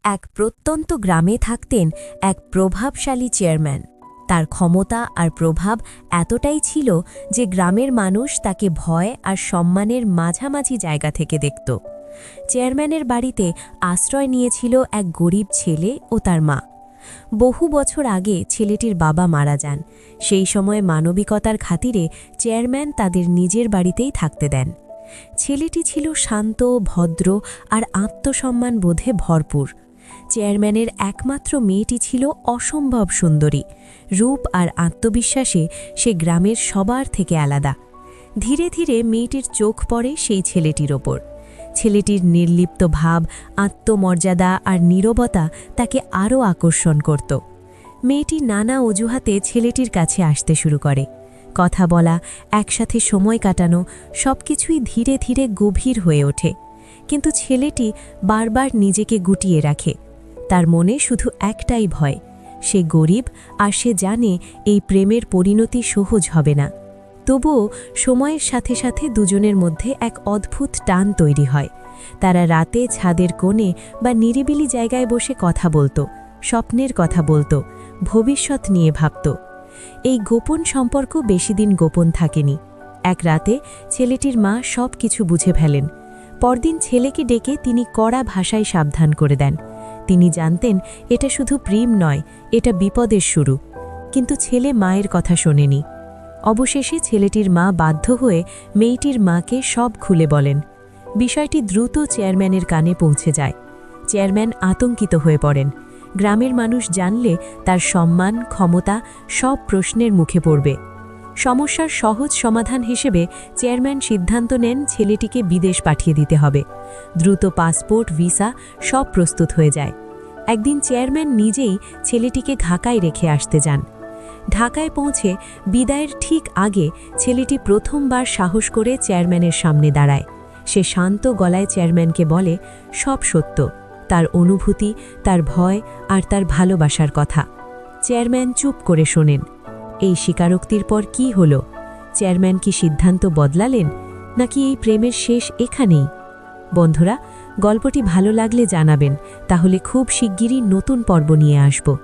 এক প্রত্যন্ত গ্রামে থাকতেন এক প্রভাবশালী চেয়ারম্যান। তার ক্ষমতা আর প্রভাব এতটাই ছিল যে গ্রামের মানুষ তাকে ভয় আর সম্মানের মাঝামাঝি জায়গা থেকে দেখত। চেয়ারম্যানের বাড়িতে আশ্রয় নিয়েছিল এক গরিব ছেলে ও তার মা। বহু বছর আগে ছেলেটির বাবা মারা যান। সেই সময় মানবিকতার খাতিরে চেয়ারম্যান তাদের নিজের বাড়িতেই থাকতে দেন। ছেলেটি ছিল শান্ত, ভদ্র আর আত্মসম্মান বোধে ভরপুর। চেয়ারম্যানের একমাত্র মেয়েটি ছিল অসম্ভব সুন্দরী। রূপ আর আত্মবিশ্বাসে সে গ্রামের সবার থেকে আলাদা। ধীরে ধীরে মেয়েটির চোখ পড়ে সেই ছেলেটির ওপর। ছেলেটির নির্লিপ্ত ভাব, আত্মমর্যাদা আর নীরবতা তাকে আরও আকর্ষণ করত। মেয়েটি নানা অজুহাতে ছেলেটির কাছে আসতে শুরু করে। কথা বলা, একসাথে সময় কাটানো সবকিছুই ধীরে ধীরে গভীর হয়ে ওঠে। কিন্তু ছেলেটি বারবার নিজেকে গুটিয়ে রাখে। তার মনে শুধু একটাই ভয়, সে গরিব আর সে জানে এই প্রেমের পরিণতি সহজ হবে না। তবুও সময়ের সাথে সাথে দুজনের মধ্যে এক অদ্ভুত টান তৈরি হয়। তারা রাতে ছাদের কোণে বা নিরিবিলি জায়গায় বসে কথা বলতো, স্বপ্নের কথা বলতো, ভবিষ্যৎ নিয়ে ভাবত। এই গোপন সম্পর্ক বেশিদিন গোপন থাকেনি। এক রাতে ছেলেটির মা সব কিছু বুঝে ফেলেন। পরদিন ছেলেকে ডেকে তিনি কড়া ভাষায় সাবধান করে দেন। তিনি জানতেন এটা শুধু প্রেম নয়, এটা বিপদের শুরু। কিন্তু ছেলে মায়ের কথা শোনেনি। অবশেষে ছেলেটির মা বাধ্য হয়ে মেয়েটির মাকে সব খুলে বলেন। বিষয়টি দ্রুত চেয়ারম্যানের কানে পৌঁছে যায়। চেয়ারম্যান আতঙ্কিত হয়ে পড়েন। গ্রামের মানুষ জানলে তার সম্মান, ক্ষমতা সব প্রশ্নের মুখে পড়বে। সমস্যার সহজ সমাধান হিসেবে চেয়ারম্যান সিদ্ধান্ত নেন ছেলেটিকে বিদেশ পাঠিয়ে দিতে হবে। দ্রুত পাসপোর্ট, ভিসা সব প্রস্তুত হয়ে যায়। একদিন চেয়ারম্যান নিজেই ছেলেটিকে ঢাকায় রেখে আসতে যান। ঢাকায় পৌঁছে বিদায়ের ঠিক আগে ছেলেটি প্রথমবার সাহস করে চেয়ারম্যানের সামনে দাঁড়ায়। সে শান্ত গলায় চেয়ারম্যানকে বলে সব সত্য, তার অনুভূতি, তার ভয় আর তার ভালোবাসার কথা। চেয়ারম্যান চুপ করে শোনেন। এই স্বীকারোক্তির পর কি হলো? চেয়ারম্যান কি সিদ্ধান্ত বদলালেন, নাকি এই প্রেমের শেষ এখানেই? বন্ধুরা, গল্পটি ভালো লাগলে জানাবেন, তাহলে খুব শিগগিরই নতুন পর্ব নিয়ে আসব।